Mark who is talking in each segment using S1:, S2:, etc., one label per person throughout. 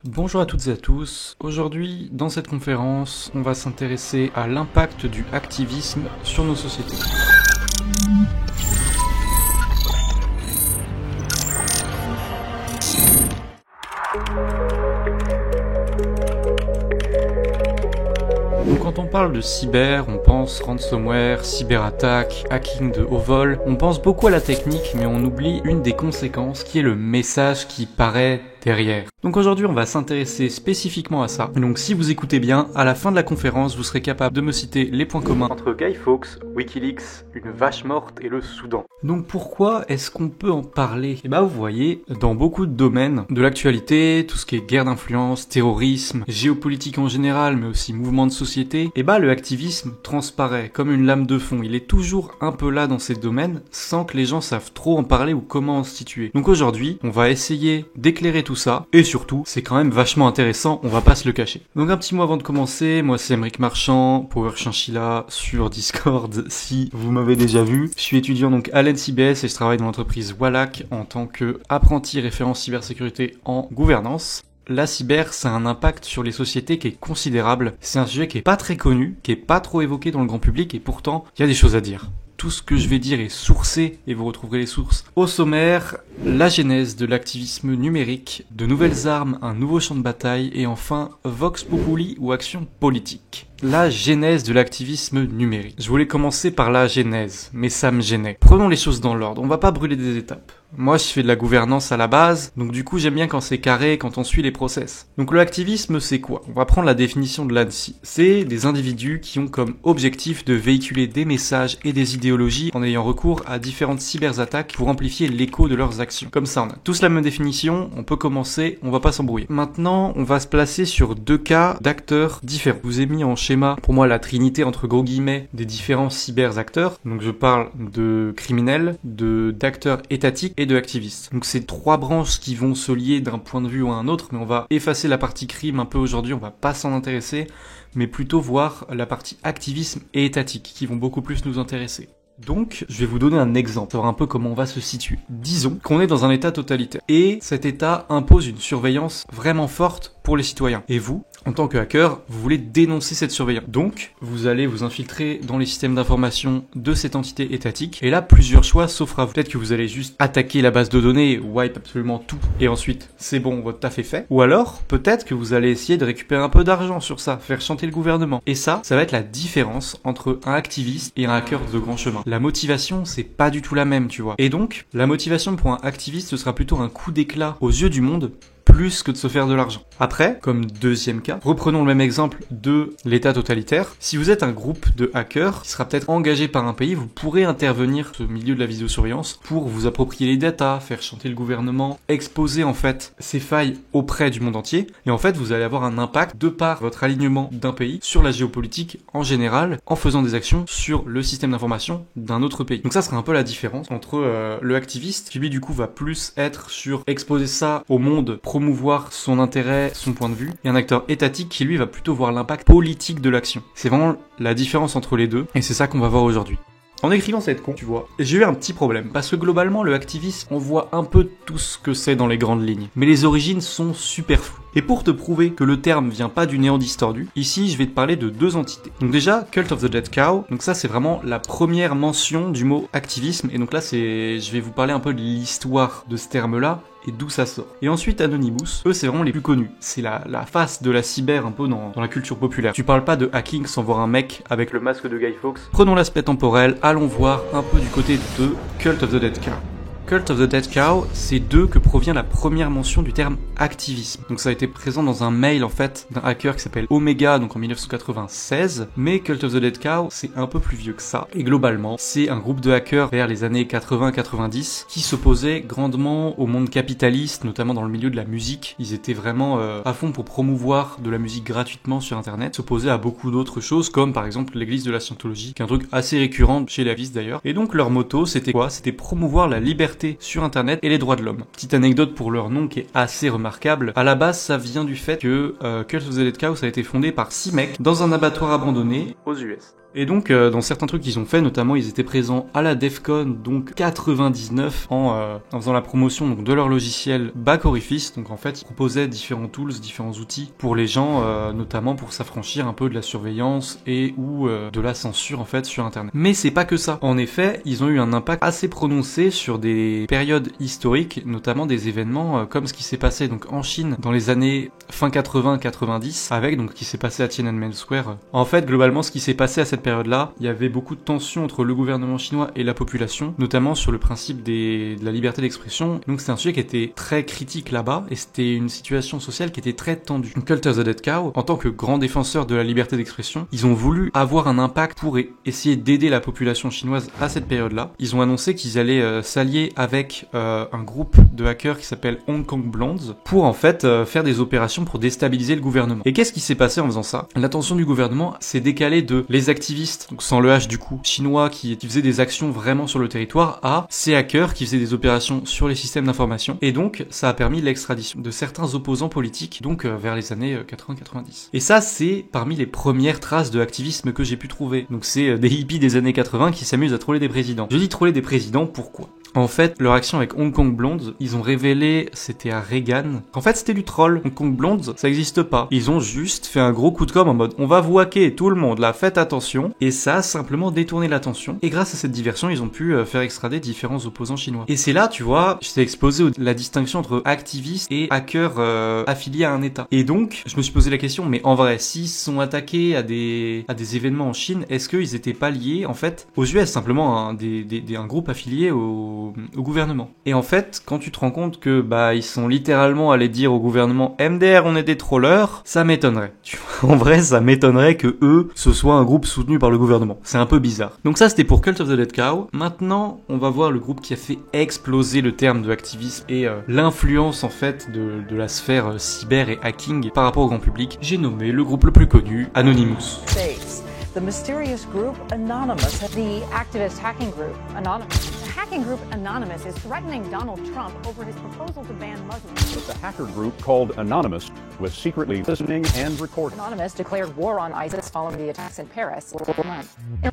S1: Bonjour à toutes et à tous. Aujourd'hui, dans cette conférence, on va s'intéresser à l'impact du activisme sur nos sociétés. Donc quand on parle de cyber, on pense ransomware, cyberattaque, hacking de haut vol. On pense beaucoup à la technique, mais on oublie une des conséquences qui est le message qui paraît derrière. Donc aujourd'hui, on va s'intéresser spécifiquement à ça. Donc si vous écoutez bien, à la fin de la conférence, vous serez capable de me citer les points communs entre Guy Fawkes, Wikileaks, une vache morte et le Soudan. Donc pourquoi est-ce qu'on peut en parler? Eh ben vous voyez, dans beaucoup de domaines de l'actualité, tout ce qui est guerre d'influence, terrorisme, géopolitique en général, mais aussi mouvement de société, eh ben le activisme transparaît comme une lame de fond. Il est toujours un peu là dans ces domaines, sans que les gens savent trop en parler ou comment en se situer. Donc aujourd'hui, on va essayer d'éclairer tout ça, et surtout, c'est quand même vachement intéressant, on va pas se le cacher. Donc un petit mot avant de commencer, moi c'est Aymeric Marchand, Power Chinchilla sur Discord, si vous m'avez déjà vu. Je suis étudiant donc à l'ENSIBS et je travaille dans l'entreprise Wallach en tant que apprenti référent cybersécurité en gouvernance. La cyber, ça a un impact sur les sociétés qui est considérable. C'est un sujet qui est pas très connu, qui est pas trop évoqué dans le grand public et pourtant, il y a des choses à dire. Tout ce que je vais dire est sourcé et vous retrouverez les sources au sommaire, la genèse de l'activisme numérique, de nouvelles armes, un nouveau champ de bataille et enfin Vox Populi ou action politique. La genèse de l'activisme numérique. Je voulais commencer par la genèse, mais ça me gênait. Prenons les choses dans l'ordre, on va pas brûler des étapes. Moi, je fais de la gouvernance à la base, donc du coup, j'aime bien quand c'est carré, quand on suit les process. Donc le activisme, c'est quoi? On va prendre la définition de l'ANSSI. C'est des individus qui ont comme objectif de véhiculer des messages et des idéologies en ayant recours à différentes cyberattaques pour amplifier l'écho de leurs actions. Comme ça, on a tous la même définition, on peut commencer, on va pas s'embrouiller. Maintenant, on va se placer sur deux cas d'acteurs différents. Je vous ai mis en schéma, pour moi, la trinité entre gros guillemets des différents cyberacteurs. Donc je parle de criminels, d'acteurs étatiques et de activistes. Donc c'est trois branches qui vont se lier d'un point de vue ou à un autre, mais on va effacer la partie crime un peu aujourd'hui, on va pas s'en intéresser, mais plutôt voir la partie activisme et étatique qui vont beaucoup plus nous intéresser. Donc, je vais vous donner un exemple, savoir un peu comment on va se situer. Disons qu'on est dans un état totalitaire, et cet état impose une surveillance vraiment forte pour les citoyens. Et vous, en tant que hacker, vous voulez dénoncer cette surveillance. Donc, vous allez vous infiltrer dans les systèmes d'information de cette entité étatique, et là, plusieurs choix s'offrent à vous. Peut-être que vous allez juste attaquer la base de données, wipe absolument tout, et ensuite, c'est bon, votre taf est fait. Ou alors, peut-être que vous allez essayer de récupérer un peu d'argent sur ça, faire chanter le gouvernement. Et ça va être la différence entre un activiste et un hacker de grand chemin. La motivation, c'est pas du tout la même, tu vois. Et donc, la motivation pour un activiste, ce sera plutôt un coup d'éclat aux yeux du monde, plus que de se faire de l'argent. Après, comme deuxième cas, reprenons le même exemple de l'état totalitaire. Si vous êtes un groupe de hackers qui sera peut-être engagé par un pays, vous pourrez intervenir au milieu de la vidéosurveillance pour vous approprier les datas, faire chanter le gouvernement, exposer en fait ces failles auprès du monde entier. Et en fait, vous allez avoir un impact de par votre alignement d'un pays sur la géopolitique en général, en faisant des actions sur le système d'information d'un autre pays. Donc ça sera un peu la différence entre le activiste, qui lui du coup va plus être sur exposer ça au monde, promouvoir son intérêt, son point de vue, et un acteur étatique qui lui va plutôt voir l'impact politique de l'action. C'est vraiment la différence entre les deux, et c'est ça qu'on va voir aujourd'hui. En écrivant cette con, tu vois, j'ai eu un petit problème, parce que globalement, le activisme, on voit un peu tout ce que c'est dans les grandes lignes. Mais les origines sont super floues. Et pour te prouver que le terme vient pas du néant distordu, ici, je vais te parler de deux entités. Donc déjà, Cult of the Dead Cow, donc ça, c'est vraiment la première mention du mot activisme, et donc là, je vais vous parler un peu de l'histoire de ce terme-là, et d'où ça sort. Et ensuite Anonymous, eux c'est vraiment les plus connus. C'est la face de la cyber un peu dans la culture populaire. Tu parles pas de hacking sans voir un mec avec le masque de Guy Fawkes. Prenons l'aspect temporel, allons voir un peu du côté de Cult of the Dead Cow. Cult of the Dead Cow, c'est d'eux que provient la première mention du terme activisme. Donc ça a été présent dans un mail en fait d'un hacker qui s'appelle Omega, donc en 1996. Mais Cult of the Dead Cow, c'est un peu plus vieux que ça. Et globalement, c'est un groupe de hackers vers les années 80-90 qui s'opposait grandement au monde capitaliste, notamment dans le milieu de la musique. Ils étaient vraiment à fond pour promouvoir de la musique gratuitement sur internet, s'opposaient à beaucoup d'autres choses comme par exemple l'église de la Scientologie, qui est un truc assez récurrent chez la Vis d'ailleurs. Et donc leur motto c'était quoi? C'était promouvoir la liberté sur internet et les droits de l'homme. Petite anecdote pour leur nom qui est assez remarquable. À la base, ça vient du fait que Cult of the Dead Cow, ça a été fondé par 6 mecs dans un abattoir abandonné aux US. Et donc dans certains trucs qu'ils ont fait, notamment ils étaient présents à la DEFCON donc 99 en faisant la promotion donc de leur logiciel Back Orifice. Donc en fait ils proposaient différents tools, différents outils pour les gens, notamment pour s'affranchir un peu de la surveillance et ou de la censure en fait sur internet. Mais c'est pas que ça. En effet, ils ont eu un impact assez prononcé sur des périodes historiques, notamment des événements comme ce qui s'est passé donc en Chine dans les années fin 80-90 avec donc ce qui s'est passé à Tiananmen Square. En fait, globalement ce qui s'est passé à cette période-là, il y avait beaucoup de tensions entre le gouvernement chinois et la population, notamment sur le principe de la liberté d'expression. Donc c'est un sujet qui était très critique là-bas, et c'était une situation sociale qui était très tendue. Cult of the Dead Cow, en tant que grand défenseur de la liberté d'expression, ils ont voulu avoir un impact pour essayer d'aider la population chinoise à cette période-là. Ils ont annoncé qu'ils allaient s'allier avec un groupe de hackers qui s'appelle Hong Kong Blondes pour en fait faire des opérations pour déstabiliser le gouvernement. Et qu'est-ce qui s'est passé en faisant ça? L'attention du gouvernement s'est décalée de les activistes, donc sans le H du coup, chinois qui faisaient des actions vraiment sur le territoire, à ces hackers qui faisaient des opérations sur les systèmes d'information. Et donc ça a permis l'extradition de certains opposants politiques, donc vers les années 80-90. Et ça c'est parmi les premières traces de activisme que j'ai pu trouver. Donc c'est des hippies des années 80 qui s'amusent à troller des présidents. Je dis troller des présidents, pourquoi? En fait, leur action avec Hong Kong Blondes, ils ont révélé, c'était à Reagan, qu'en fait c'était du troll. Hong Kong Blondes, ça existe pas. Ils ont juste fait un gros coup de com' en mode on va vous hacker tout le monde, là faites attention. Et ça a simplement détourné l'attention. Et grâce à cette diversion, ils ont pu faire extrader différents opposants chinois. Et c'est là, tu vois, je t'ai exposé la distinction entre activistes et hackers affiliés à un État. Et donc, je me suis posé la question, mais en vrai, s'ils sont attaqués à des événements en Chine, est-ce qu'ils étaient pas liés, en fait, aux US, simplement un groupe affilié au gouvernement. Et en fait, quand tu te rends compte que ils sont littéralement allés dire au gouvernement MDR on est des trollers, ça m'étonnerait. Tu vois, en vrai, ça m'étonnerait que eux ce soit un groupe soutenu par le gouvernement. C'est un peu bizarre. Donc ça c'était pour Cult of the Dead Cow. Maintenant, on va voir le groupe qui a fait exploser le terme de activisme et l'influence en fait de la sphère cyber et hacking par rapport au grand public. J'ai nommé le groupe le plus connu, Anonymous.
S2: The mysterious group Anonymous, the activist hacking group Anonymous. The hacking group Anonymous is threatening Donald Trump over his proposal to ban Muslims.
S3: The hacker group called Anonymous was secretly listening and recording.
S2: Anonymous declared war on ISIS following the attacks in Paris.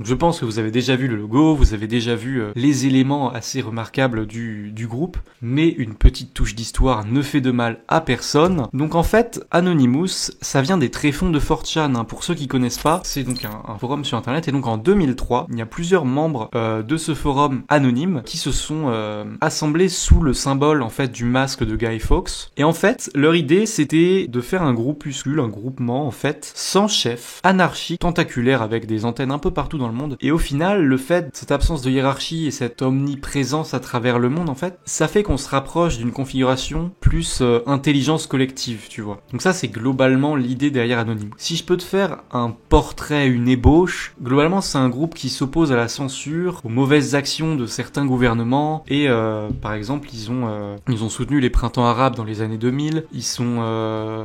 S1: Je pense que vous avez déjà vu le logo, vous avez déjà vu les éléments assez remarquables du groupe, mais une petite touche d'histoire ne fait de mal à personne. Donc en fait, Anonymous, ça vient des tréfonds de 4chan, hein. Pour ceux qui connaissent pas, c'est donc un forum sur internet, et donc en 2003, il y a plusieurs membres de ce forum anonyme qui se sont assemblés sous le symbole en fait du masque de Guy Fawkes. Et en fait, leur idée c'était de faire un groupuscule, un groupement en fait, sans chef, anarchique, tentaculaire avec des antennes un peu partout dans le monde. Et au final, le fait, cette absence de hiérarchie et cette omniprésence à travers le monde en fait, ça fait qu'on se rapproche d'une configuration plus intelligence collective, tu vois. Donc ça c'est globalement l'idée derrière Anonymous. Si je peux te faire un portrait, une ébauche, globalement c'est un groupe qui s'oppose à la censure, aux mauvaises actions de certains gouvernements, et par exemple ils ont soutenu les printemps arabes dans les années 2000, ils sont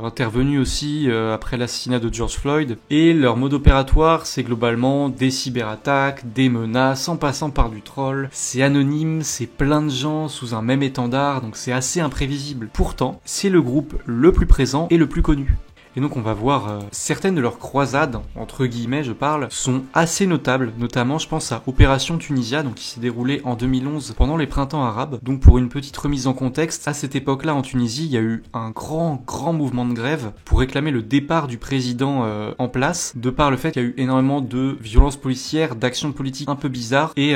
S1: intervenus aussi après l'assassinat de George Floyd, et leur mode opératoire c'est globalement des cyberattaques, des menaces, en passant par du troll. C'est anonyme, c'est plein de gens sous un même étendard, donc c'est assez imprévisible. Pourtant, c'est le groupe le plus présent et le plus connu. Et donc on va voir certaines de leurs croisades, entre guillemets je parle, sont assez notables, notamment je pense à Opération Tunisia, donc qui s'est déroulée en 2011 pendant les printemps arabes. Donc pour une petite remise en contexte, à cette époque-là en Tunisie, il y a eu un grand mouvement de grève pour réclamer le départ du président en place, de par le fait qu'il y a eu énormément de violences policières, d'actions politiques un peu bizarres et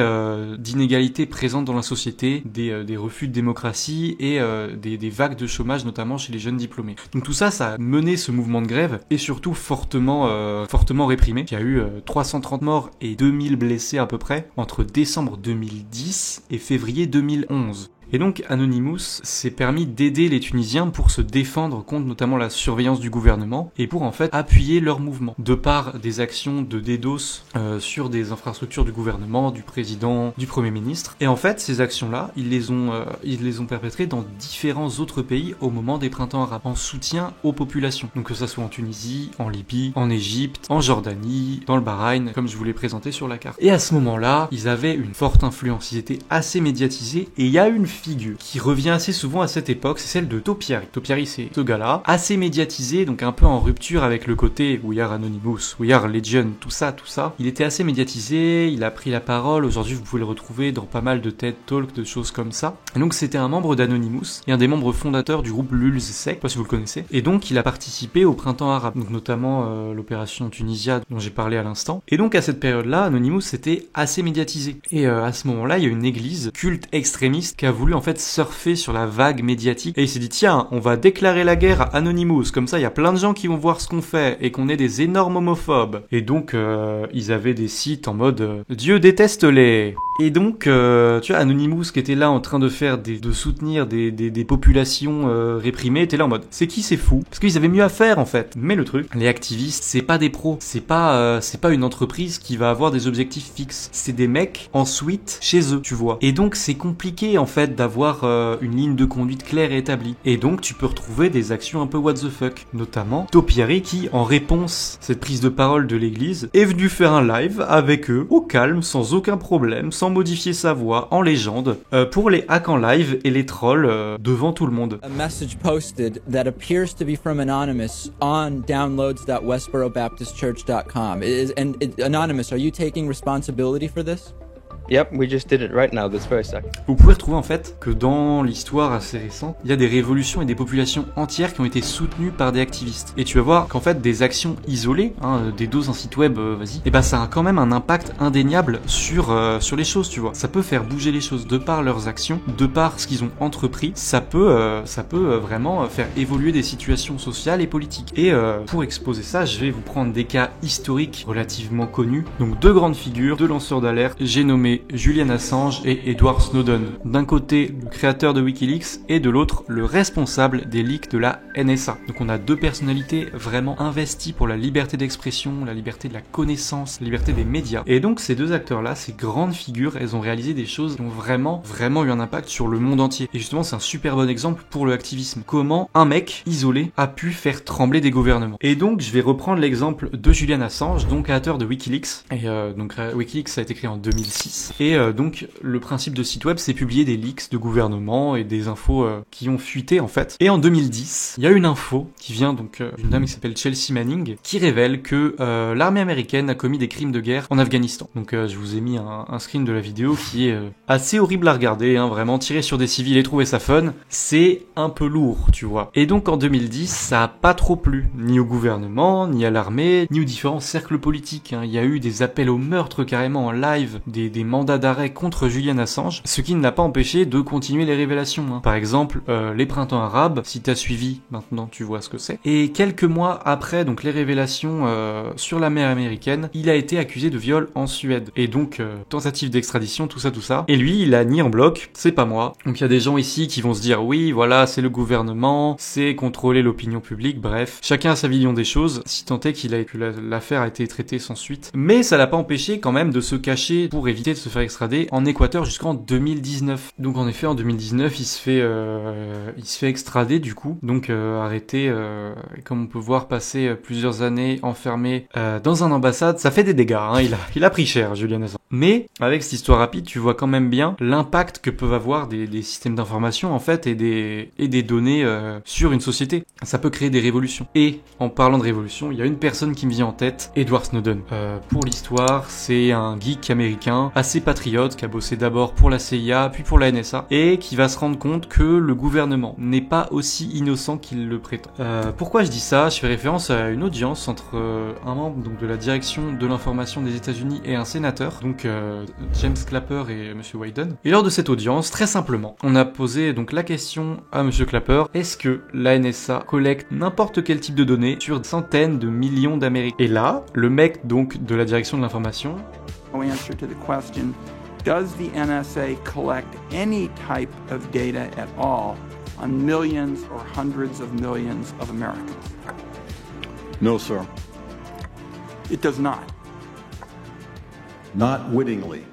S1: d'inégalités présentes dans la société, des refus de démocratie et des vagues de chômage, notamment chez les jeunes diplômés. Donc tout ça, ça a mené ce mouvement de grève est surtout fortement réprimé. Il y a eu 330 morts et 2000 blessés à peu près entre décembre 2010 et février 2011. Et donc Anonymous s'est permis d'aider les Tunisiens pour se défendre contre notamment la surveillance du gouvernement et pour en fait appuyer leur mouvement de par des actions de DDoS sur des infrastructures du gouvernement, du président, du premier ministre. Et en fait ces actions-là, ils les ont perpétrées dans différents autres pays au moment des printemps arabes en soutien aux populations. Donc que ça soit en Tunisie, en Libye, en Égypte, en Jordanie, dans le Bahreïn, comme je vous l'ai présenté sur la carte. Et à ce moment-là, ils avaient une forte influence, ils étaient assez médiatisés et il y a une figure qui revient assez souvent à cette époque, c'est celle de Topiary. Topiary, c'est ce gars-là, assez médiatisé, donc un peu en rupture avec le côté We are Anonymous, We are Legion, tout ça. Il était assez médiatisé, il a pris la parole, aujourd'hui vous pouvez le retrouver dans pas mal de TED Talks, de choses comme ça. Et donc c'était un membre d'Anonymous, et un des membres fondateurs du groupe Lulzsec, je sais pas si vous le connaissez, et donc il a participé au printemps arabe, donc notamment l'opération Tunisia dont j'ai parlé à l'instant. Et donc à cette période-là, Anonymous était assez médiatisé. Et à ce moment-là, il y a une église culte extrémiste qui a voulu en fait surfer sur la vague médiatique, et il s'est dit tiens, on va déclarer la guerre à Anonymous, comme ça il y a plein de gens qui vont voir ce qu'on fait, et qu'on est des énormes homophobes. Et donc ils avaient des sites en mode Dieu déteste-les. Et donc tu vois, Anonymous qui était là en train de faire de soutenir des populations réprimées, était là en mode c'est qui ces fous, parce qu'ils avaient mieux à faire en fait. Mais le truc, les activistes, c'est pas des pros, c'est pas une entreprise qui va avoir des objectifs fixes, c'est des mecs en suite chez eux, tu vois. Et donc c'est compliqué en fait d'avoir une ligne de conduite claire et établie. Et donc tu peux retrouver des actions un peu what the fuck, notamment Topiary qui, en réponse à cette prise de parole de l'église, est venu faire un live avec eux au calme, sans aucun problème, sans modifier sa voix, en légende, pour les hacks en live et les trolls devant tout le monde.
S4: A message posted that appears to be from Anonymous on downloads.westborobaptistchurch.com. Anonymous, are you taking responsibility for this?
S5: Yep, we just did it right now, this very second.
S1: Vous pouvez retrouver en fait que dans l'histoire assez récente, il y a des révolutions et des populations entières qui ont été soutenues par des activistes. Et tu vas voir qu'en fait des actions isolées, des doses un site web, et ben ça a quand même un impact indéniable sur les choses, tu vois. Ça peut faire bouger les choses de par leurs actions, de par ce qu'ils ont entrepris. Ça peut vraiment faire évoluer des situations sociales et politiques. Et pour exposer ça, je vais vous prendre des cas historiques relativement connus. Donc deux grandes figures, deux lanceurs d'alerte. J'ai nommé Julian Assange et Edward Snowden. D'un côté, le créateur de Wikileaks et de l'autre, le responsable des leaks de la NSA. Donc on a deux personnalités vraiment investies pour la liberté d'expression, la liberté de la connaissance, la liberté des médias. Et donc ces deux acteurs-là, ces grandes figures, elles ont réalisé des choses qui ont vraiment eu un impact sur le monde entier. Et justement, c'est un super bon exemple pour le activisme. Comment un mec isolé a pu faire trembler des gouvernements. Et donc je vais reprendre l'exemple de Julian Assange, donc créateur de Wikileaks. Et donc Wikileaks ça a été créé en 2006. Et donc le principe de site web, c'est publier des leaks de gouvernement et des infos qui ont fuité en fait. Et en 2010, il y a une info qui vient donc d'une dame qui s'appelle Chelsea Manning, qui révèle que l'armée américaine a commis des crimes de guerre en Afghanistan. Donc je vous ai mis un screen de la vidéo qui est assez horrible à regarder, vraiment tirer sur des civils et trouver ça fun, c'est un peu lourd, tu vois. Et donc en 2010, ça a pas trop plu, ni au gouvernement, ni à l'armée, ni aux différents cercles politiques. Il y a eu des appels au meurtre carrément en live, des mandats d'arrêt contre Julian Assange, ce qui ne l'a pas empêché de continuer les révélations. Par exemple, les printemps arabes, si t'as suivi, maintenant tu vois ce que c'est. Et quelques mois après donc les révélations sur la mer américaine, il a été accusé de viol en Suède. Et donc, tentative d'extradition, tout ça. Et lui, il a nié en bloc, c'est pas moi. Donc il y a des gens ici qui vont se dire, oui, voilà, c'est le gouvernement, c'est contrôler l'opinion publique, bref. Chacun a sa vision des choses, si tant est que l'affaire a été traitée sans suite. Mais ça l'a pas empêché quand même de se cacher pour éviter de se faire extrader en Équateur jusqu'en 2019. Donc en effet en 2019 il se fait extrader du coup, donc arrêté, comme on peut voir passer plusieurs années enfermé dans un ambassade, ça fait des dégâts, il a pris cher Julian Assange. Mais avec cette histoire rapide tu vois quand même bien l'impact que peuvent avoir des systèmes d'information en fait et des données sur une société. Ça peut créer des révolutions. Et en parlant de révolution, il y a une personne qui me vient en tête, Edward Snowden. Pour l'histoire, c'est un geek américain assez patriote qui a bossé d'abord pour la CIA puis pour la NSA et qui va se rendre compte que le gouvernement n'est pas aussi innocent qu'il le prétend. Pourquoi je dis ça? Je fais référence à une audience entre un membre donc de la direction de l'information des États-Unis et un sénateur, donc James Clapper et Monsieur Wyden. Et lors de cette audience, très simplement, on a posé donc la question à Monsieur Clapper, est-ce que la NSA collecte n'importe quel type de données sur des centaines de millions d'Américains? Et là, le mec donc de la direction de l'information
S6: answer to the question, does the NSA collect any type of data at all on millions or hundreds of millions of Americans?
S3: No, sir.
S6: It does not.
S7: Not wittingly.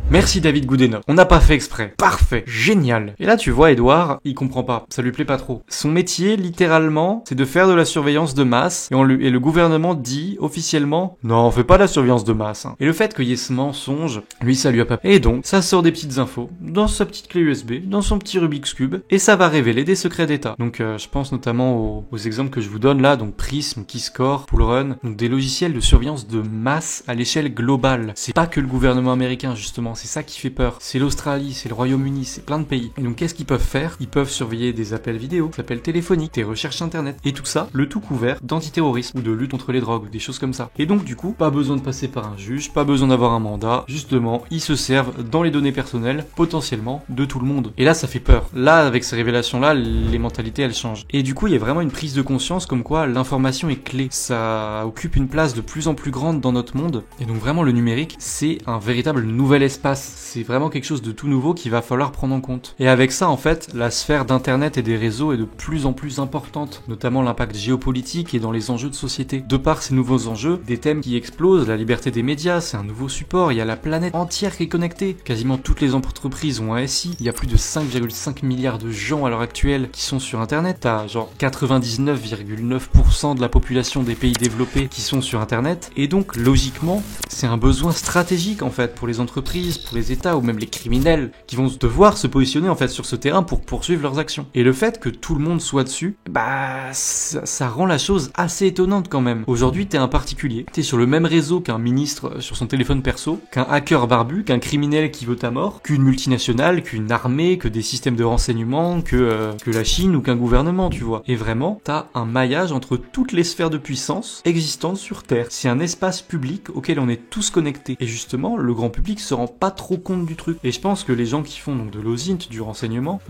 S1: Merci David Goodenough. On n'a pas fait exprès. Parfait. Génial. Et là, tu vois, Edouard, il comprend pas. Ça lui plaît pas trop. Son métier, littéralement, c'est de faire de la surveillance de masse. Et le gouvernement dit, officiellement, non, on fait pas de la surveillance de masse. Et le fait qu'il y ait ce mensonge, lui, ça lui a pas... Et donc, ça sort des petites infos, dans sa petite clé USB, dans son petit Rubik's Cube, et ça va révéler des secrets d'État. Donc, je pense notamment aux exemples que je vous donne là, donc Prism, Keyscore, Poolrun, donc des logiciels de surveillance de masse à l'échelle globale. C'est pas que le gouvernement américain, justement. C'est ça qui fait peur. C'est l'Australie, c'est le Royaume-Uni, c'est plein de pays. Et donc qu'est-ce qu'ils peuvent faire? Ils peuvent surveiller des appels vidéo, des appels téléphoniques, des recherches internet, et tout ça, le tout couvert d'antiterrorisme ou de lutte contre les drogues ou des choses comme ça. Et donc du coup, pas besoin de passer par un juge, pas besoin d'avoir un mandat, justement, ils se servent dans les données personnelles, potentiellement, de tout le monde. Et là, ça fait peur. Là, avec ces révélations-là, les mentalités, elles changent. Et du coup, il y a vraiment une prise de conscience comme quoi l'information est clé. Ça occupe une place de plus en plus grande dans notre monde. Et donc vraiment, le numérique, c'est un véritable nouvel espace. C'est vraiment quelque chose de tout nouveau qu'il va falloir prendre en compte. Et avec ça, en fait, la sphère d'internet et des réseaux est de plus en plus importante, notamment l'impact géopolitique et dans les enjeux de société. De par ces nouveaux enjeux, des thèmes qui explosent, la liberté des médias, c'est un nouveau support, il y a la planète entière qui est connectée. Quasiment toutes les entreprises ont un SI, il y a plus de 5,5 milliards de gens à l'heure actuelle qui sont sur internet, t'as genre 99,9% de la population des pays développés qui sont sur internet, et donc logiquement, c'est un besoin stratégique en fait pour les entreprises, pour les États ou même les criminels qui vont devoir se positionner en fait sur ce terrain pour poursuivre leurs actions. Et le fait que tout le monde soit dessus, bah ça rend la chose assez étonnante quand même. Aujourd'hui, t'es un particulier, t'es sur le même réseau qu'un ministre sur son téléphone perso, qu'un hacker barbu, qu'un criminel qui veut ta mort, qu'une multinationale, qu'une armée, que des systèmes de renseignement, que la Chine ou qu'un gouvernement, tu vois. Et vraiment, t'as un maillage entre toutes les sphères de puissance existantes sur Terre. C'est un espace public auquel on est tous connectés. Et justement, le grand public se rend pas trop compte du truc. Et je pense que les gens qui font donc de l'OSINT, du renseignement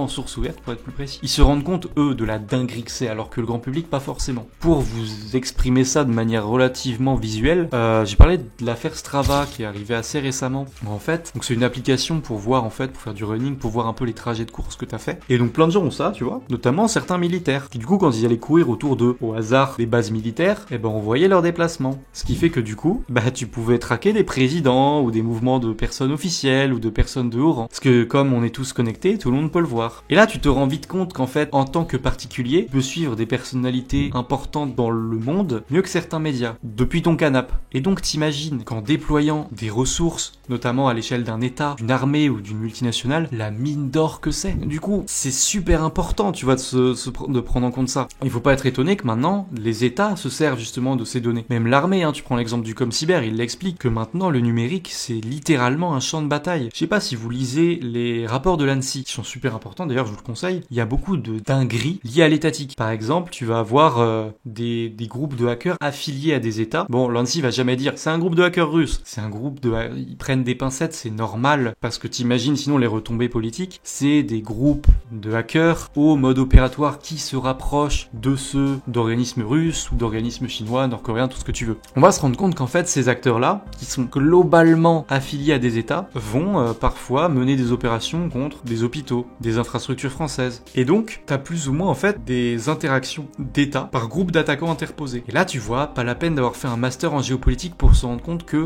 S1: en source ouverte pour être plus précis, ils se rendent compte, eux, de la dinguerie que c'est, alors que le grand public, pas forcément. Pour vous exprimer ça de manière relativement visuelle, j'ai parlé de l'affaire Strava qui est arrivée assez récemment. En fait, donc c'est une application pour voir, en fait, pour faire du running, pour voir un peu les trajets de course que t'as fait. Et donc plein de gens ont ça, tu vois, notamment certains militaires, qui du coup, quand ils allaient courir autour de, au hasard, des bases militaires, eh ben on voyait leurs déplacements. Ce qui fait que du coup, bah tu pouvais traquer des présidents ou des mouvements de personnes officielles ou de personnes de haut rang. Parce que comme on est tous connectés, tout le monde peut le voir. Et là, tu te rends vite compte qu'en fait, en tant que particulier, tu peux suivre des personnalités importantes dans le monde mieux que certains médias, depuis ton canapé. Et donc t'imagines qu'en déployant des ressources, notamment à l'échelle d'un État, d'une armée ou d'une multinationale, la mine d'or que c'est. Du coup, c'est super important, tu vois, de prendre en compte ça. Il faut pas être étonné que maintenant, les États se servent justement de ces données. Même l'armée, tu prends l'exemple du ComCyber, il l'explique que maintenant, le numérique, c'est littéralement un champ de bataille. Je sais pas si vous lisez les rapports de l'ANSSI, qui sont super importants, d'ailleurs, je vous le conseille. Il y a beaucoup de dingueries liées à l'étatique. Par exemple, tu vas avoir des groupes de hackers affiliés à des États. Bon, l'ANSSI va jamais dire, c'est un groupe de hackers russes. C'est un groupe de... Ils prennent des pincettes, c'est normal, parce que t'imagines sinon les retombées politiques. C'est des groupes de hackers au mode opératoire qui se rapprochent de ceux d'organismes russes ou d'organismes chinois, nord-coréens, tout ce que tu veux. On va se rendre compte qu'en fait, ces acteurs-là, qui sont globalement affiliés à des États, vont parfois mener des opérations contre des hôpitaux, des infrastructures françaises. Et donc, t'as plus ou moins en fait des interactions d'États par groupe d'attaquants interposés. Et là, tu vois, pas la peine d'avoir fait un master en géopolitique pour se rendre compte que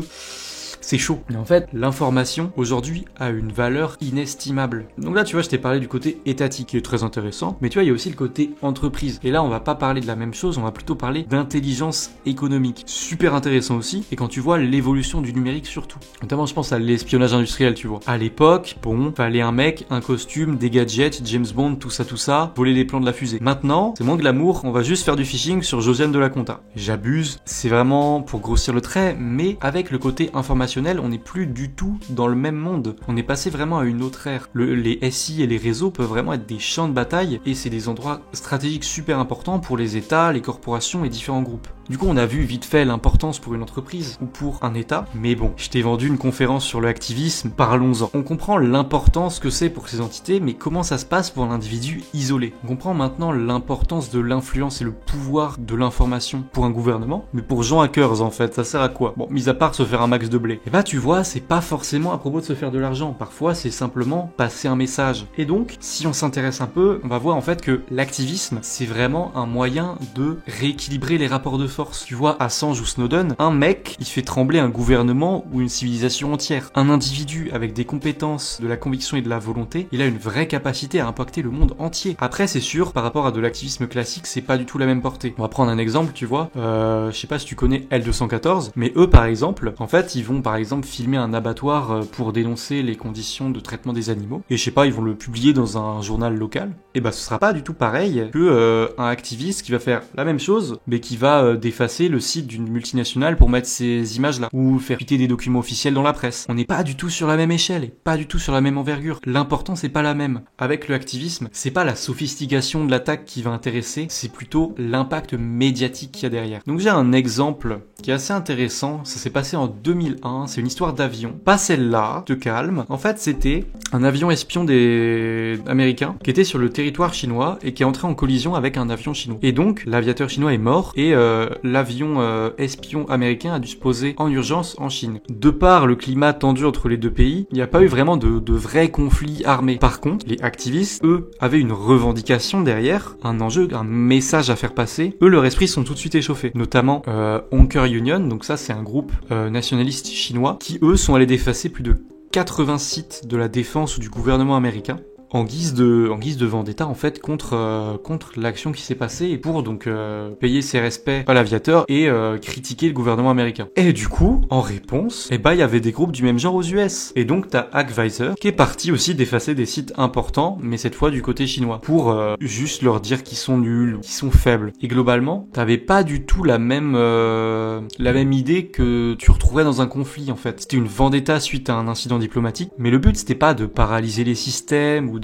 S1: c'est chaud. Mais en fait, l'information, aujourd'hui, a une valeur inestimable. Donc là, tu vois, je t'ai parlé du côté étatique, qui est très intéressant, mais tu vois, il y a aussi le côté entreprise. Et là, on va pas parler de la même chose, on va plutôt parler d'intelligence économique. Super intéressant aussi, et quand tu vois l'évolution du numérique surtout. Notamment, je pense à l'espionnage industriel, tu vois. À l'époque, bon, fallait un mec, un costume, des gadgets, James Bond, tout ça, voler les plans de la fusée. Maintenant, c'est moins glamour, on va juste faire du phishing sur Josiane de la Conta. J'abuse, c'est vraiment pour grossir le trait, mais avec le côté information, on n'est plus du tout dans le même monde. On est passé vraiment à une autre ère. Les SI et les réseaux peuvent vraiment être des champs de bataille et c'est des endroits stratégiques super importants pour les États, les corporations et différents groupes. Du coup, on a vu vite fait l'importance pour une entreprise ou pour un État, mais bon, je t'ai vendu une conférence sur le activisme, parlons-en. On comprend l'importance que c'est pour ces entités, mais comment ça se passe pour l'individu isolé? On comprend maintenant l'importance de l'influence et le pouvoir de l'information pour un gouvernement, mais pour Jean Hackers en fait, ça sert à quoi? Bon, mis à part se faire un max de blé. Et bah tu vois, c'est pas forcément à propos de se faire de l'argent, parfois c'est simplement passer un message. Et donc, si on s'intéresse un peu, on va voir en fait que l'activisme, c'est vraiment un moyen de rééquilibrer les rapports de force. Tu vois, Assange ou Snowden, un mec, il fait trembler un gouvernement ou une civilisation entière. Un individu avec des compétences, de la conviction et de la volonté, il a une vraie capacité à impacter le monde entier. Après, c'est sûr, par rapport à de l'activisme classique, c'est pas du tout la même portée. On va prendre un exemple, tu vois, je sais pas si tu connais L214, mais eux, par exemple, en fait, ils vont, par exemple, filmer un abattoir pour dénoncer les conditions de traitement des animaux, et je sais pas, ils vont le publier dans un journal local, et bah, ce sera pas du tout pareil que un activiste qui va faire la même chose, mais qui va défacer le site d'une multinationale pour mettre ces images-là, ou faire fuiter des documents officiels dans la presse. On n'est pas du tout sur la même échelle, et pas du tout sur la même envergure. L'important, c'est pas la même. Avec le activisme, c'est pas la sophistication de l'attaque qui va intéresser, c'est plutôt l'impact médiatique qu'il y a derrière. Donc j'ai un exemple qui est assez intéressant, ça s'est passé en 2001, c'est une histoire d'avion. Pas celle-là, te calme. En fait, c'était un avion espion des Américains qui était sur le territoire chinois et qui est entré en collision avec un avion chinois. Et donc, l'aviateur chinois est mort et l'avion espion américain a dû se poser en urgence en Chine. De par le climat tendu entre les deux pays, il n'y a pas eu vraiment de vrais conflits armés. Par contre, les activistes, eux, avaient une revendication derrière, un enjeu, un message à faire passer. Eux, leur esprit sont tout de suite échauffés. Notamment Hongker Union, donc ça c'est un groupe nationaliste chinois, qui eux sont allés défacer plus de 80 sites de la défense ou du gouvernement américain. En guise de vendetta en fait contre l'action qui s'est passée et pour donc payer ses respects à l'aviateur et critiquer le gouvernement américain. Et du coup, en réponse, il y avait des groupes du même genre aux US. Et donc t'as Hackvisor qui est parti aussi d'effacer des sites importants, mais cette fois du côté chinois, pour juste leur dire qu'ils sont nuls, qu'ils sont faibles. Et globalement, t'avais pas du tout la même idée que tu retrouverais dans un conflit en fait. C'était une vendetta suite à un incident diplomatique, mais le but c'était pas de paralyser les systèmes ou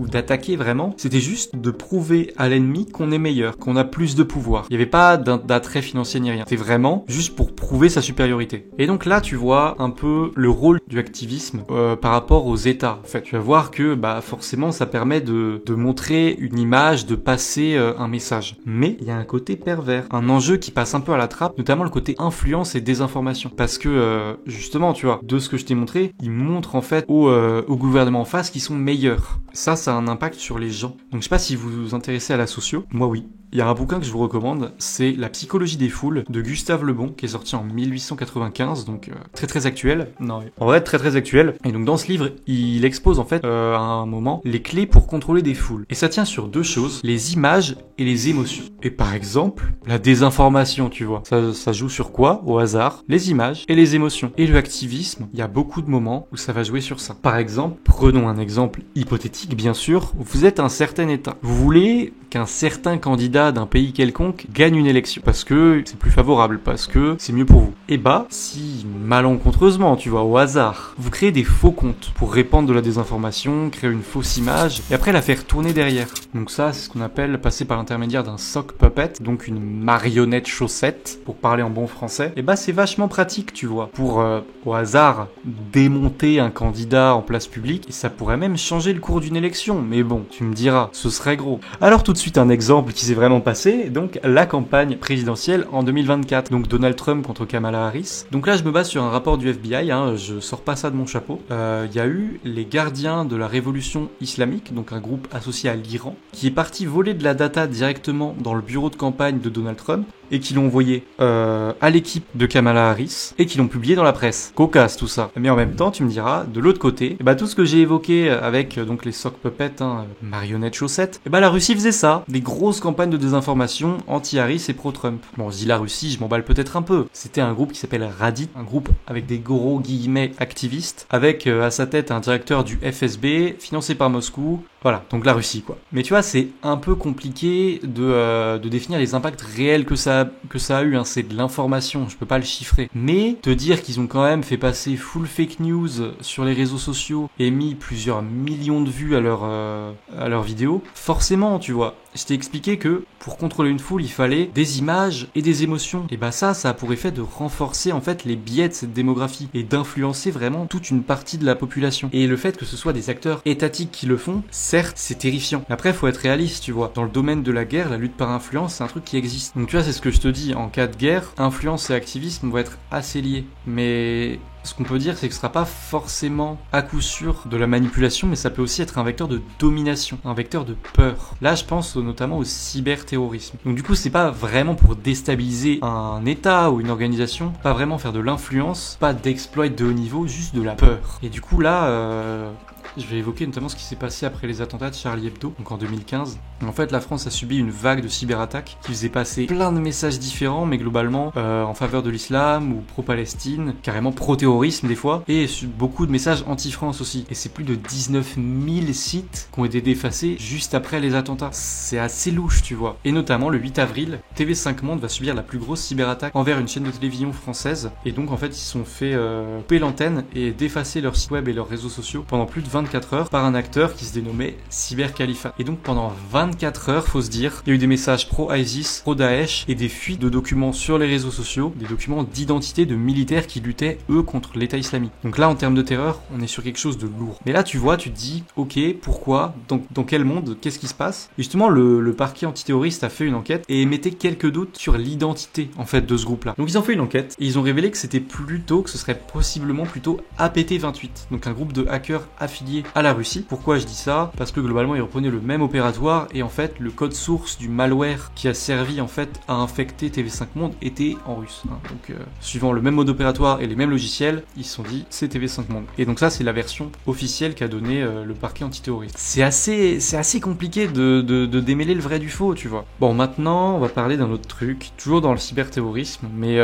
S1: d'attaquer vraiment, c'était juste de prouver à l'ennemi qu'on est meilleur, qu'on a plus de pouvoir. Il n'y avait pas d'attrait financier ni rien. C'était vraiment juste pour prouver sa supériorité. Et donc là, tu vois un peu le rôle du activisme par rapport aux États. En fait, tu vas voir que forcément, ça permet de montrer une image, de passer un message. Mais il y a un côté pervers, un enjeu qui passe un peu à la trappe, notamment le côté influence et désinformation. Parce que justement, tu vois, de ce que je t'ai montré, il montre en fait au gouvernement en face qu'ils sont meilleurs. Ça a un impact sur les gens. Donc je sais pas si vous vous intéressez à la socio. Moi oui. Il y a un bouquin que je vous recommande, c'est La psychologie des foules de Gustave Le Bon, qui est sorti en 1895, donc très très actuel. Non, en vrai très très actuel. Et donc dans ce livre, il expose en fait à un moment les clés pour contrôler des foules. Et ça tient sur deux choses, les images et les émotions. Et par exemple, la désinformation, tu vois. Ça joue sur quoi? Au hasard, les images et les émotions. Et le activisme, il y a beaucoup de moments où ça va jouer sur ça. Par exemple, prenons un exemple hypothétique, bien sûr. Vous êtes un certain état. Vous voulez qu'un certain candidat d'un pays quelconque gagne une élection parce que c'est plus favorable, parce que c'est mieux pour vous. Et si malencontreusement, tu vois, au hasard, vous créez des faux comptes pour répandre de la désinformation, créer une fausse image et après la faire tourner derrière. Donc ça, c'est ce qu'on appelle passer par l'intermédiaire d'un sock puppet, donc une marionnette chaussette pour parler en bon français. Et c'est vachement pratique, tu vois, pour au hasard démonter un candidat en place publique et ça pourrait même changer le cours d'une élection. Mais bon, tu me diras, ce serait gros. Alors tout de suite un exemple qui s'est vraiment passé, donc la campagne présidentielle en 2024, donc Donald Trump contre Kamala Harris. Donc là je me base sur un rapport du FBI, je sors pas ça de mon chapeau. Il y a eu les gardiens de la révolution islamique, donc un groupe associé à l'Iran, qui est parti voler de la data directement dans le bureau de campagne de Donald Trump et qui l'ont envoyé à l'équipe de Kamala Harris et qui l'ont publié dans la presse. Cocasse tout ça. Mais en même temps, tu me diras, de l'autre côté, tout ce que j'ai évoqué avec donc les sock puppets, marionnettes chaussettes, la Russie faisait ça. Des grosses campagnes de désinformation anti-Harris et pro-Trump. Bon, je dis la Russie, je m'emballe peut-être un peu. C'était un groupe qui s'appelle Radit, un groupe avec des gros guillemets activistes, avec à sa tête un directeur du FSB, financé par Moscou. Voilà, donc la Russie quoi. Mais tu vois, c'est un peu compliqué de définir les impacts réels que ça a eu, c'est de l'information, je peux pas le chiffrer. Mais te dire qu'ils ont quand même fait passer full fake news sur les réseaux sociaux et mis plusieurs millions de vues à leur vidéo, forcément, tu vois. Je t'ai expliqué que pour contrôler une foule, il fallait des images et des émotions. Et ça a pour effet de renforcer en fait les biais de cette démographie et d'influencer vraiment toute une partie de la population. Et le fait que ce soit des acteurs étatiques qui le font, certes, c'est terrifiant. Après, faut être réaliste, tu vois. Dans le domaine de la guerre, la lutte par influence, c'est un truc qui existe. Donc tu vois, c'est ce que je te dis. En cas de guerre, influence et activisme vont être assez liés. Mais Ce qu'on peut dire, c'est que ce sera pas forcément à coup sûr de la manipulation, mais ça peut aussi être un vecteur de domination, un vecteur de peur. Là, je pense notamment au cyberterrorisme. Donc du coup, c'est pas vraiment pour déstabiliser un État ou une organisation, pas vraiment faire de l'influence, pas d'exploit de haut niveau, juste de la peur. Et du coup, là, je vais évoquer notamment ce qui s'est passé après les attentats de Charlie Hebdo, donc en 2015. En fait, la France a subi une vague de cyberattaques qui faisait passer plein de messages différents, mais globalement en faveur de l'islam ou pro-Palestine, carrément pro-terrorisme des fois, et beaucoup de messages anti-France aussi. Et c'est plus de 19 000 sites qui ont été effacés juste après les attentats. C'est assez louche, tu vois. Et notamment, le 8 avril, TV5 Monde va subir la plus grosse cyberattaque envers une chaîne de télévision française. Et donc, en fait, ils se sont fait couper l'antenne et d'effacer leur site web et leurs réseaux sociaux pendant plus de 24 heures par un acteur qui se dénommait Cyber Khalifa. Et donc pendant 24 heures, faut se dire, il y a eu des messages pro-ISIS, pro-Daesh et des fuites de documents sur les réseaux sociaux, des documents d'identité de militaires qui luttaient, eux, contre l'État islamique. Donc là, en termes de terreur, on est sur quelque chose de lourd. Mais là, tu vois, tu te dis, ok, pourquoi? Dans quel monde? Qu'est-ce qui se passe? Et justement, le parquet antiterroriste a fait une enquête et émettait quelques doutes sur l'identité, en fait, de ce groupe-là. Donc ils ont fait une enquête et ils ont révélé que c'était que ce serait possiblement plutôt APT28, donc un groupe de hackers affiliés à la Russie. Pourquoi je dis ça? Parce que globalement ils reprenaient le même opératoire et en fait le code source du malware qui a servi en fait à infecter TV5 Monde était en russe. Donc suivant le même mode opératoire et les mêmes logiciels, ils se sont dit c'est TV5 Monde. Et donc ça c'est la version officielle qu'a donné le parquet antiterroriste. C'est assez compliqué de démêler le vrai du faux, tu vois. Bon, maintenant on va parler d'un autre truc, toujours dans le cyberterrorisme, mais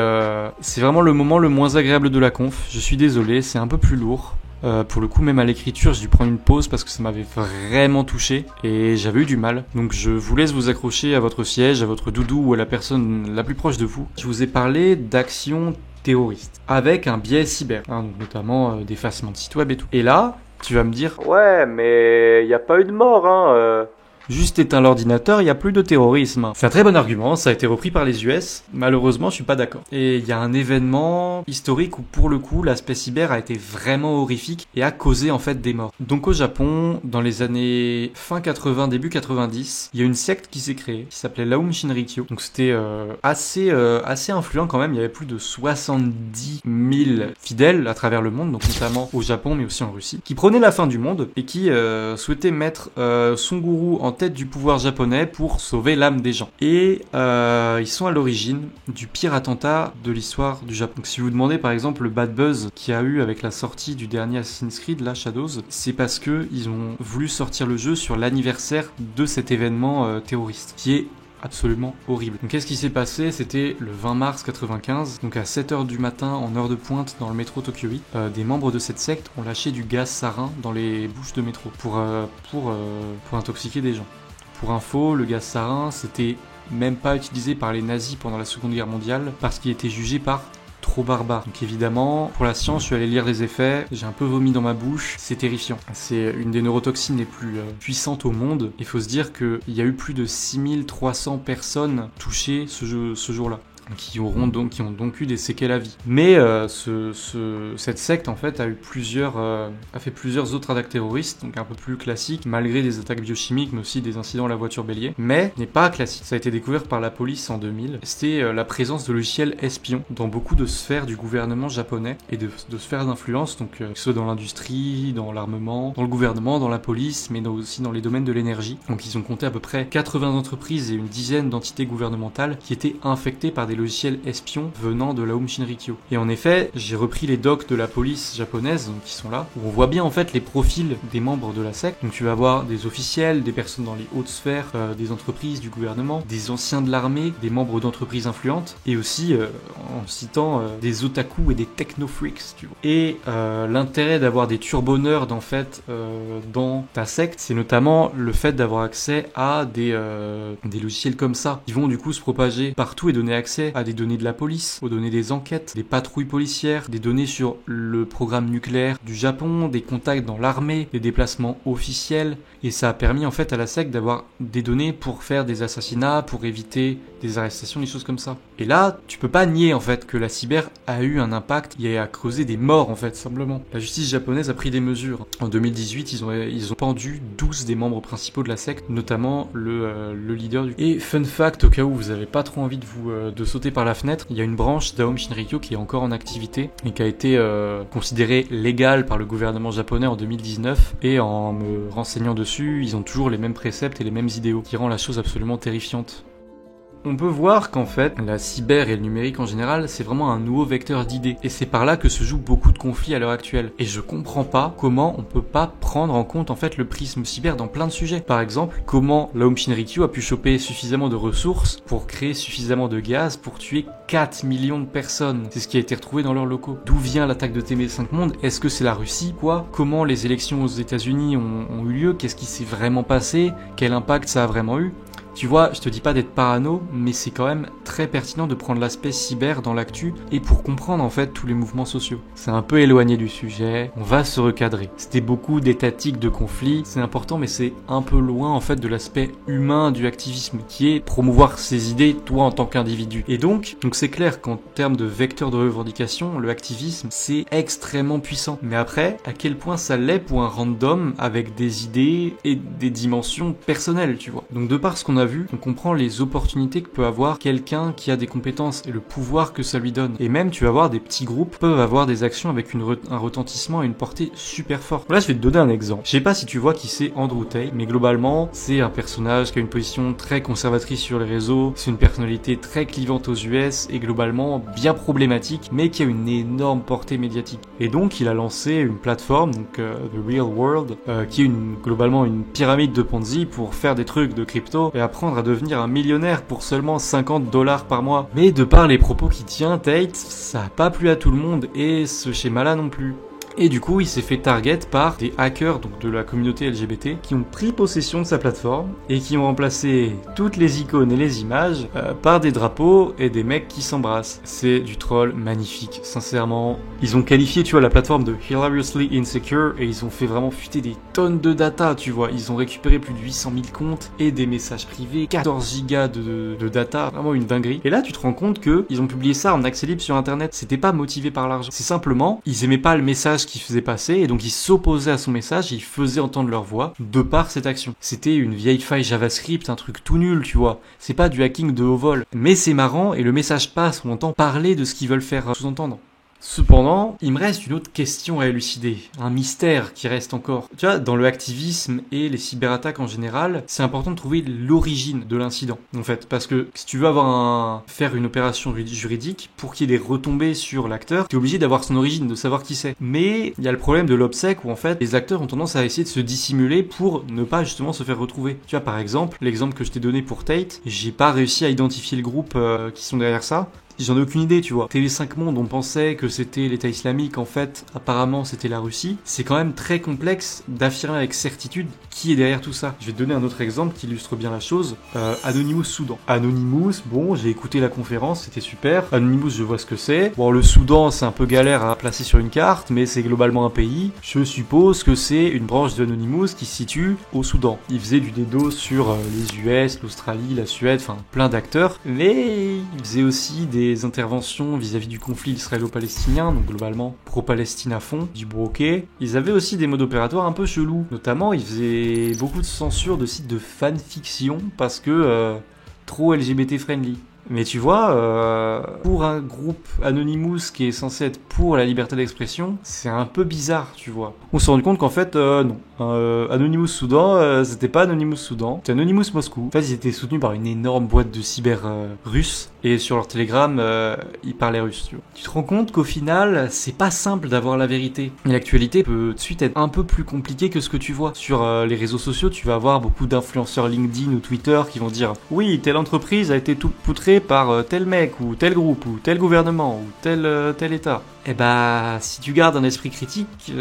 S1: c'est vraiment le moment le moins agréable de la conf. Je suis désolé, c'est un peu plus lourd. Pour le coup, même à l'écriture, j'ai dû prendre une pause parce que ça m'avait vraiment touché et j'avais eu du mal. Donc je vous laisse vous accrocher à votre siège, à votre doudou ou à la personne la plus proche de vous. Je vous ai parlé d'actions terroristes avec un biais cyber, donc notamment d'effacement de sites web et tout. Et là, tu vas me dire, ouais, mais il n'y a pas eu de mort, Juste éteins l'ordinateur, il n'y a plus de terrorisme. C'est un très bon argument, ça a été repris par les US. Malheureusement, je suis pas d'accord. Et il y a un événement historique où, pour le coup, l'aspect cyber a été vraiment horrifique et a causé en fait des morts. Donc au Japon, dans les années fin 80, début 90, il y a une secte qui s'est créée, qui s'appelait l'Aum Shinrikyo. Donc c'était assez influent quand même, il y avait plus de 70 000 fidèles à travers le monde, donc notamment au Japon mais aussi en Russie, qui prenaient la fin du monde et qui souhaitaient mettre son gourou en tête du pouvoir japonais pour sauver l'âme des gens. Et ils sont à l'origine du pire attentat de l'histoire du Japon. Donc si vous demandez par exemple le bad buzz qu'il y a eu avec la sortie du dernier Assassin's Creed, là Shadows, c'est parce que ils ont voulu sortir le jeu sur l'anniversaire de cet événement terroriste, qui est absolument horrible. Donc qu'est-ce qui s'est passé? C'était le 20 mars 95, donc à 7h du matin en heure de pointe dans le métro Tokyo 8, des membres de cette secte ont lâché du gaz sarin dans les bouches de métro pour intoxiquer des gens. Pour info, le gaz sarin c'était même pas utilisé par les nazis pendant la Seconde Guerre mondiale parce qu'il était jugé par trop barbare. Donc évidemment, pour la science, je suis allé lire les effets, j'ai un peu vomi dans ma bouche, c'est terrifiant. C'est une des neurotoxines les plus puissantes au monde. Il faut se dire qu'il y a eu plus de 6300 personnes touchées ce jour-là. Qui ont donc eu des séquelles à vie. Mais cette secte en fait a fait plusieurs autres attaques terroristes, donc un peu plus classiques, malgré des attaques biochimiques, mais aussi des incidents à la voiture bélier. Mais n'est pas classique. Ça a été découvert par la police en 2000. C'était la présence de logiciels espions dans beaucoup de sphères du gouvernement japonais et de sphères d'influence, donc que ce soit dans l'industrie, dans l'armement, dans le gouvernement, dans la police, mais aussi dans les domaines de l'énergie. Donc ils ont compté à peu près 80 entreprises et une dizaine d'entités gouvernementales qui étaient infectées par des logiciels espions venant de l'Aum Shinrikyo. Et en effet, j'ai repris les docs de la police japonaise, donc qui sont là, où on voit bien en fait les profils des membres de la secte. Donc tu vas avoir des officiels, des personnes dans les hautes sphères, des entreprises, du gouvernement, des anciens de l'armée, des membres d'entreprises influentes, et aussi en citant des otaku et des techno-freaks, tu vois. Et l'intérêt d'avoir des turbo-nerds en fait dans ta secte, c'est notamment le fait d'avoir accès à des logiciels comme ça, qui vont du coup se propager partout et donner accès à des données de la police, aux données des enquêtes, des patrouilles policières, des données sur le programme nucléaire du Japon, des contacts dans l'armée, des déplacements officiels, et ça a permis en fait à la secte d'avoir des données pour faire des assassinats, pour éviter des arrestations, des choses comme ça. Et là, tu peux pas nier en fait que la cyber a eu un impact et a causé des morts en fait, simplement. La justice japonaise a pris des mesures. En 2018, ils ont pendu 12 des membres principaux de la secte, notamment le leader du... Et fun fact, au cas où vous avez pas trop envie de sauter par la fenêtre. Il y a une branche d'Aum Shinrikyo qui est encore en activité et qui a été considérée légale par le gouvernement japonais en 2019. Et en me renseignant dessus, ils ont toujours les mêmes préceptes et les mêmes idéaux, qui rend la chose absolument terrifiante. On peut voir qu'en fait, la cyber et le numérique en général, c'est vraiment un nouveau vecteur d'idées. Et c'est par là que se jouent beaucoup de conflits à l'heure actuelle. Et je comprends pas comment on peut pas prendre en compte en fait le prisme cyber dans plein de sujets. Par exemple, comment l'Aum Shinrikyo a pu choper suffisamment de ressources pour créer suffisamment de gaz pour tuer 4 millions de personnes. C'est ce qui a été retrouvé dans leurs locaux. D'où vient l'attaque de TV5 Monde? Est-ce que c'est la Russie? Quoi? Comment les élections aux États-Unis ont eu lieu? Qu'est-ce qui s'est vraiment passé? Quel impact ça a vraiment eu? Tu vois, je te dis pas d'être parano, mais c'est quand même très pertinent de prendre l'aspect cyber dans l'actu et pour comprendre en fait tous les mouvements sociaux. C'est un peu éloigné du sujet, on va se recadrer. C'était beaucoup d'étatiques de conflits, c'est important mais c'est un peu loin en fait de l'aspect humain du activisme qui est promouvoir ses idées toi en tant qu'individu. Et donc c'est clair qu'en termes de vecteur de revendication, le activisme c'est extrêmement puissant. Mais après, à quel point ça l'est pour un random avec des idées et des dimensions personnelles, tu vois. Donc de par ce qu'on a vu, on comprend les opportunités que peut avoir quelqu'un qui a des compétences et le pouvoir que ça lui donne. Et même, tu vas voir des petits groupes peuvent avoir des actions avec un retentissement et une portée super forte. Là, je vais te donner un exemple. Je sais pas si tu vois qui c'est Andrew Tate, mais globalement, c'est un personnage qui a une position très conservatrice sur les réseaux, c'est une personnalité très clivante aux US et globalement bien problématique, mais qui a une énorme portée médiatique. Et donc, il a lancé une plateforme, The Real World, qui est globalement une pyramide de Ponzi pour faire des trucs de crypto et apprendre à devenir un millionnaire pour seulement $50 par mois. Mais de par les propos qu'il tient, Tate, ça a pas plu à tout le monde et ce schéma-là non plus. Et du coup, il s'est fait target par des hackers donc de la communauté LGBT qui ont pris possession de sa plateforme et qui ont remplacé toutes les icônes et les images par des drapeaux et des mecs qui s'embrassent. C'est du troll magnifique, sincèrement. Ils ont qualifié, tu vois, la plateforme de hilariously insecure et ils ont fait vraiment fuiter des tonnes de data, tu vois. Ils ont récupéré plus de 800 000 comptes et des messages privés, 14 gigas de data, vraiment une dinguerie. Et là, tu te rends compte que ils ont publié ça en accès libre sur internet. C'était pas motivé par l'argent. C'est simplement, ils aimaient pas le message qu'il faisait passer et donc ils s'opposaient à son message et ils faisaient entendre leur voix de par cette action. C'était une vieille faille JavaScript, un truc tout nul, tu vois. C'est pas du hacking de haut vol. Mais c'est marrant et le message passe, on entend parler de ce qu'ils veulent faire sous-entendre. Cependant, il me reste une autre question à élucider, un mystère qui reste encore. Tu vois, dans le activisme et les cyberattaques en général, c'est important de trouver l'origine de l'incident, en fait, parce que si tu veux faire une opération juridique, pour qu'il y ait des retombées sur l'acteur, t'es obligé d'avoir son origine, de savoir qui c'est. Mais il y a le problème de l'obsèque où en fait, les acteurs ont tendance à essayer de se dissimuler pour ne pas justement se faire retrouver. Tu vois, par exemple, l'exemple que je t'ai donné pour Tate, j'ai pas réussi à identifier le groupe qui sont derrière ça. J'en ai aucune idée, tu vois. TV5 Monde, on pensait que c'était l'État islamique, en fait, apparemment c'était la Russie. C'est quand même très complexe d'affirmer avec certitude qui est derrière tout ça. Je vais te donner un autre exemple qui illustre bien la chose. Anonymous Soudan. Anonymous, bon, j'ai écouté la conférence, c'était super. Anonymous, je vois ce que c'est. Bon, le Soudan, c'est un peu galère à placer sur une carte, mais c'est globalement un pays. Je suppose que c'est une branche de Anonymous qui se situe au Soudan. Il faisait du DDoS sur les US, l'Australie, la Suède, enfin plein d'acteurs. Mais il faisait aussi des interventions vis-à-vis du conflit israélo-palestinien, donc globalement pro-Palestine à fond, du broquet. Ils avaient aussi des modes opératoires un peu chelous. Notamment, ils faisaient beaucoup de censure de sites de fanfiction parce que trop LGBT friendly. Mais tu vois, pour un groupe Anonymous qui est censé être pour la liberté d'expression, c'est un peu bizarre, tu vois. On s'est rendu compte qu'en fait, non. Anonymous Soudan, c'était pas Anonymous Soudan, c'était Anonymous Moscou. En fait, ils étaient soutenus par une énorme boîte de cyber russe, et sur leur Telegram, ils parlaient russe, tu vois. Tu te rends compte qu'au final, c'est pas simple d'avoir la vérité. Et l'actualité peut tout de suite être un peu plus compliquée que ce que tu vois. Sur les réseaux sociaux, tu vas avoir beaucoup d'influenceurs LinkedIn ou Twitter qui vont dire « Oui, telle entreprise a été tout poutrée par tel mec, ou tel groupe, ou tel gouvernement, ou tel état. » Eh bah, si tu gardes un esprit critique,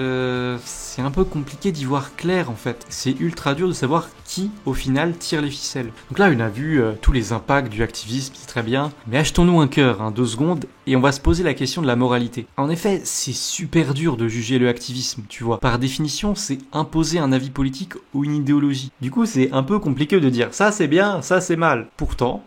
S1: c'est un peu compliqué d'y voir clair en fait. C'est ultra dur de savoir qui, au final, tire les ficelles. Donc là, on a vu tous les impacts du activisme, c'est très bien. Mais achetons-nous un cœur, 2 secondes, et on va se poser la question de la moralité. En effet, c'est super dur de juger le activisme, tu vois. Par définition, c'est imposer un avis politique ou une idéologie. Du coup, c'est un peu compliqué de dire ça c'est bien, ça c'est mal. Pourtant,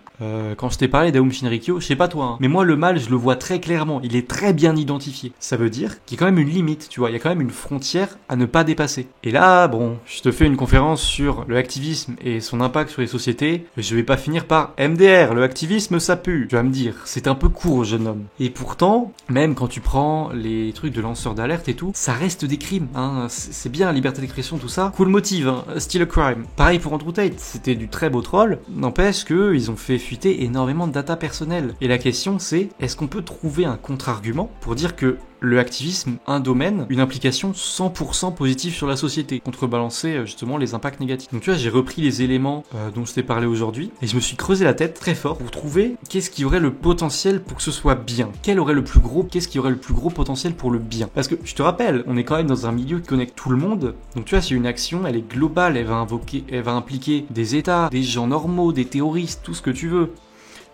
S1: Quand je t'ai parlé d'Aum Shinrikyo, je sais pas toi, hein, mais moi le mal je le vois très clairement, il est très bien identifié. Ça veut dire qu'il y a quand même une limite, tu vois, il y a quand même une frontière à ne pas dépasser. Et là, bon, je te fais une conférence sur le activisme et son impact sur les sociétés, mais je vais pas finir par MDR, le activisme ça pue. Tu vas me dire, c'est un peu court jeune homme. Et pourtant, même quand tu prends les trucs de lanceurs d'alerte et tout, ça reste des crimes, hein. C'est bien la liberté d'expression, tout ça. Cool motive, hein. Still a crime. Pareil pour Andrew Tate, c'était du très beau troll, n'empêche que ils ont fait fuiter énormément de data personnelle. Et la question c'est, est-ce qu'on peut trouver un contre-argument pour dire que le activisme, un domaine, une implication 100% positive sur la société, contrebalancer justement les impacts négatifs. Donc tu vois, j'ai repris les éléments dont je t'ai parlé aujourd'hui, et je me suis creusé la tête très fort pour trouver qu'est-ce qui aurait le potentiel pour que ce soit bien. Qu'est-ce qui aurait le plus gros potentiel pour le bien. Parce que, je te rappelle, on est quand même dans un milieu qui connecte tout le monde, donc tu vois, si une action, elle est globale, elle va impliquer des États, des gens normaux, des terroristes, tout ce que tu veux.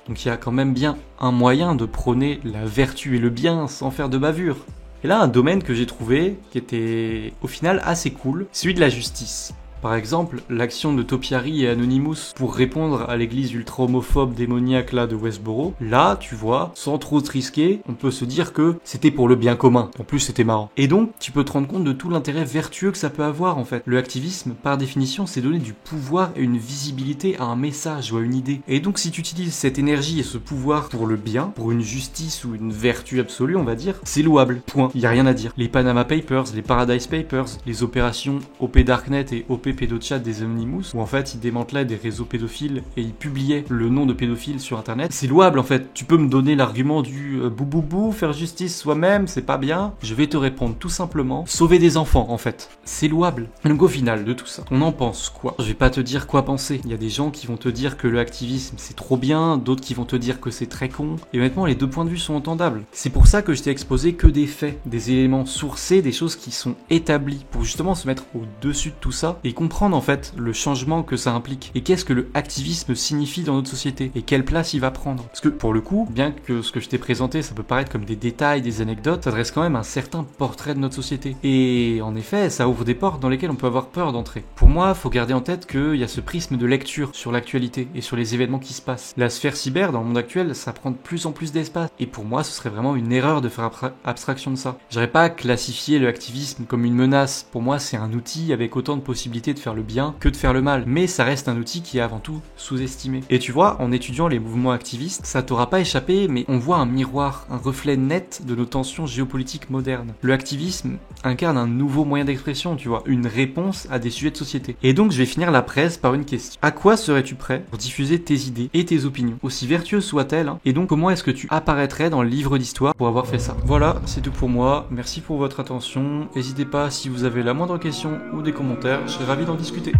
S1: Donc il y a quand même bien un moyen de prôner la vertu et le bien sans faire de bavure. Et là, un domaine que j'ai trouvé qui était au final assez cool, celui de la justice. Par exemple, l'action de Topiary et Anonymous pour répondre à l'église ultra-homophobe démoniaque là de Westboro, là, tu vois, sans trop te risquer, on peut se dire que c'était pour le bien commun. En plus, c'était marrant. Et donc, tu peux te rendre compte de tout l'intérêt vertueux que ça peut avoir, en fait. Le activisme, par définition, c'est donner du pouvoir et une visibilité à un message ou à une idée. Et donc, si tu utilises cette énergie et ce pouvoir pour le bien, pour une justice ou une vertu absolue, on va dire, c'est louable. Point. Il y a rien à dire. Les Panama Papers, les Paradise Papers, les opérations OP Darknet et OP pédochat des Anonymous, où en fait ils démantelaient des réseaux pédophiles et ils publiaient le nom de pédophiles sur internet. C'est louable en fait. Tu peux me donner l'argument du bouboubou, faire justice soi-même, c'est pas bien. Je vais te répondre tout simplement, sauver des enfants en fait. C'est louable. Donc au final de tout ça, on en pense quoi? Je vais pas te dire quoi penser. Il y a des gens qui vont te dire que le activisme c'est trop bien, d'autres qui vont te dire que c'est très con. Et honnêtement, les deux points de vue sont entendables. C'est pour ça que je t'ai exposé que des faits, des éléments sourcés, des choses qui sont établies, pour justement se mettre au-dessus de tout ça et comprendre en fait le changement que ça implique et qu'est-ce que le activisme signifie dans notre société et quelle place il va prendre. Parce que pour le coup, bien que ce que je t'ai présenté ça peut paraître comme des détails, des anecdotes, ça dresse quand même un certain portrait de notre société. Et en effet, ça ouvre des portes dans lesquelles on peut avoir peur d'entrer. Pour moi, faut garder en tête qu'il y a ce prisme de lecture sur l'actualité et sur les événements qui se passent. La sphère cyber dans le monde actuel, ça prend de plus en plus d'espace. Et pour moi, ce serait vraiment une erreur de faire abstraction de ça. J'aurais pas classifié le activisme comme une menace. Pour moi, c'est un outil avec autant de possibilités de faire le bien que de faire le mal, mais ça reste un outil qui est avant tout sous-estimé. Et tu vois, en étudiant les mouvements activistes, ça t'aura pas échappé, mais on voit un miroir, un reflet net de nos tensions géopolitiques modernes. Le activisme incarne un nouveau moyen d'expression, tu vois, une réponse à des sujets de société. Et donc je vais finir la presse par une question. À quoi serais-tu prêt pour diffuser tes idées et tes opinions, aussi vertueuses soient-elles, hein, et donc comment est-ce que tu apparaîtrais dans le livre d'histoire pour avoir fait ça? Voilà, c'est tout pour moi, merci pour votre attention, n'hésitez pas si vous avez la moindre question ou des commentaires, je serais ravi d'en discuter.